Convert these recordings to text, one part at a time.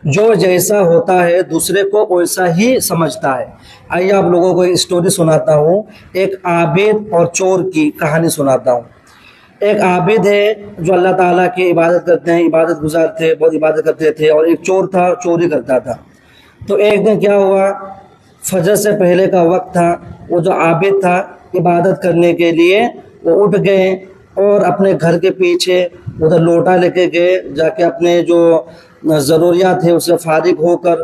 جو جیسا ہوتا ہے دوسرے کو ویسا ہی سمجھتا ہے۔ آئیے آپ لوگوں کو ایک اسٹوری سناتا ہوں، ایک عابد اور چور کی کہانی سناتا ہوں۔ ایک عابد ہے جو اللہ تعالیٰ کی عبادت کرتے ہیں، عبادت گزار تھے، بہت عبادت کرتے تھے، اور ایک چور تھا، چوری کرتا تھا۔ تو ایک دن کیا ہوا، فجر سے پہلے کا وقت تھا، وہ جو عابد تھا عبادت کرنے کے لیے وہ اٹھ گئے اور اپنے گھر کے پیچھے ادھر لوٹا لے کے گئے، جا کے اپنے جو ضروریات تھے اس سے فارغ ہو کر،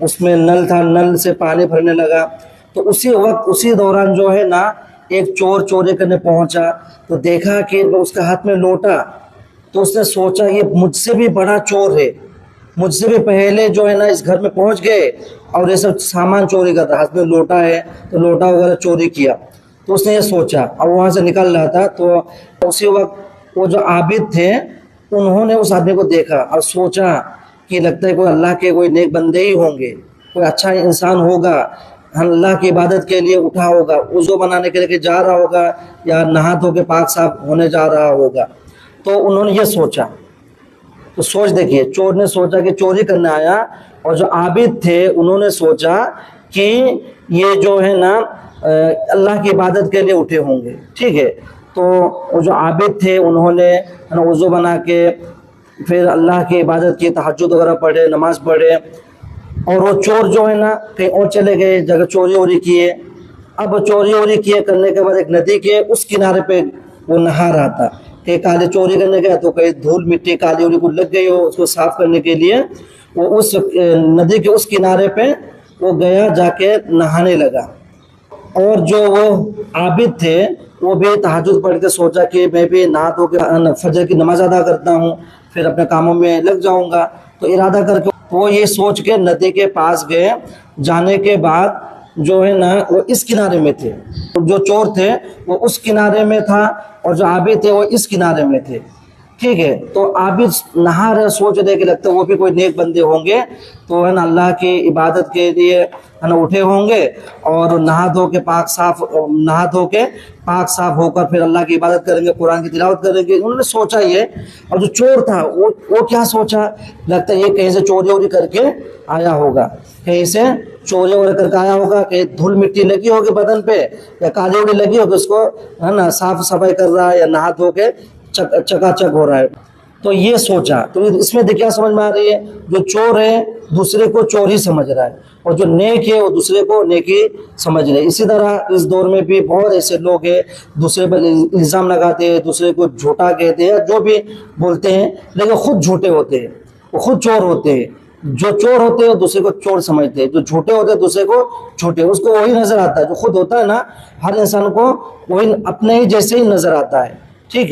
اس میں نل تھا، نل سے پانی بھرنے لگا۔ تو اسی وقت اسی دوران جو ہے نا ایک چور چوری کرنے پہنچا، تو دیکھا کہ اس کے ہاتھ میں لوٹا، تو اس نے سوچا یہ مجھ سے بھی بڑا چور ہے، مجھ سے بھی پہلے جو ہے نا اس گھر میں پہنچ گئے اور یہ سب سامان چوری کرتا، ہاتھ میں لوٹا ہے تو لوٹا وغیرہ چوری کیا۔ تو اس نے یہ سوچا، اور وہاں سے نکل رہا تھا تو اسی وقت وہ جو عابد تھے انہوں نے اس آدمی کو دیکھا اور سوچا کہ لگتا ہے کوئی اللہ کے کوئی نیک بندے ہی ہوں گے، کوئی اچھا انسان ہوگا، اللہ کی عبادت کے لیے اٹھا ہوگا، وضو بنانے کے لیے جا رہا ہوگا یا نہا دھو کے پاک صاف ہونے جا رہا ہوگا۔ تو انہوں نے یہ سوچا، تو سوچ دیکھیے، چور نے سوچا کہ چوری کرنے آیا، اور جو عابد تھے انہوں نے سوچا کہ یہ جو ہے نا اللہ کی عبادت کے لیے اٹھے ہوں گے، ٹھیک ہے۔ تو وہ جو عابد تھے انہوں نے وضو بنا کے پھر اللہ کی عبادت کی، تہجد وغیرہ پڑھے، نماز پڑھے، اور وہ چور جو ہے نا کہیں اور چلے گئے، جگہ چوری ووری کیے۔ اب چوری ووری کیے کرنے کے بعد ایک ندی کے اس کنارے پہ وہ نہا رہا تھا، کہ کالے چوری کرنے گیا تو کہیں دھول مٹی کالی وولی کو لگ گئی ہو، اس کو صاف کرنے کے لیے وہ اس ندی کے اس کنارے پہ وہ گیا، جا کے نہانے لگا۔ اور جو وہ عابد تھے وہ بھی تہجد پڑھ کے سوچا کہ میں بھی نہا دھو کے فجر کی نماز ادا کرتا ہوں، پھر اپنے کاموں میں لگ جاؤں گا۔ تو ارادہ کر کے وہ یہ سوچ کے ندی کے پاس گئے، جانے کے بعد جو ہے نا وہ اس کنارے میں تھے، جو چور تھے وہ اس کنارے میں تھا اور جو عابد تھے وہ اس کنارے میں تھے، ٹھیک ہے۔ تو عابد نہا رہے، سوچ رہے کہ لگتا ہے وہ بھی کوئی نیک بندے ہوں گے، تو ہے نا اللہ کی عبادت کے لیے ہے نا اٹھے ہوں گے، اور نہا دھو کے پاک صاف ہو کر پھر اللہ کی عبادت کریں گے، قرآن کی تلاوت کریں گے، انہوں نے سوچا یہ۔ اور جو چور تھا وہ کیا سوچا، لگتا ہے یہ کہیں سے چوری ووری کر کے آیا ہوگا، کہیں سے چوری وغیرہ کر کے آیا ہوگا، کہ دھول مٹی لگی ہوگی بدن پہ یا کالی وولی لگی ہوگی، اس کو ہے نا صاف صفائی کر رہا ہے یا نہا دھو کے چکا چک ہو رہا ہے۔ تو یہ سوچا، تو اس میں کیا سمجھ میں آ رہی ہے، جو چور ہے دوسرے کو چور ہی سمجھ رہا ہے، اور جو نیک ہے وہ دوسرے کو نیکی سمجھ رہے۔ اسی طرح اس دور میں بھی بہت ایسے لوگ ہیں دوسرے پر الزام لگاتے ہیں، دوسرے کو جھوٹا کہتے ہیں، جو بھی بولتے ہیں، لیکن خود جھوٹے ہوتے ہیں، وہ خود چور ہوتے ہیں۔ جو چور ہوتے ہیں دوسرے کو چور سمجھتے ہیں، جو جھوٹے ہوتے ہیں دوسرے کو جھوٹے، اس کو وہی نظر آتا ہے، جو خود ہوتا ہے نا ہر انسان کو وہی اپنے ہی جیسے ہی نظر آتا ہے۔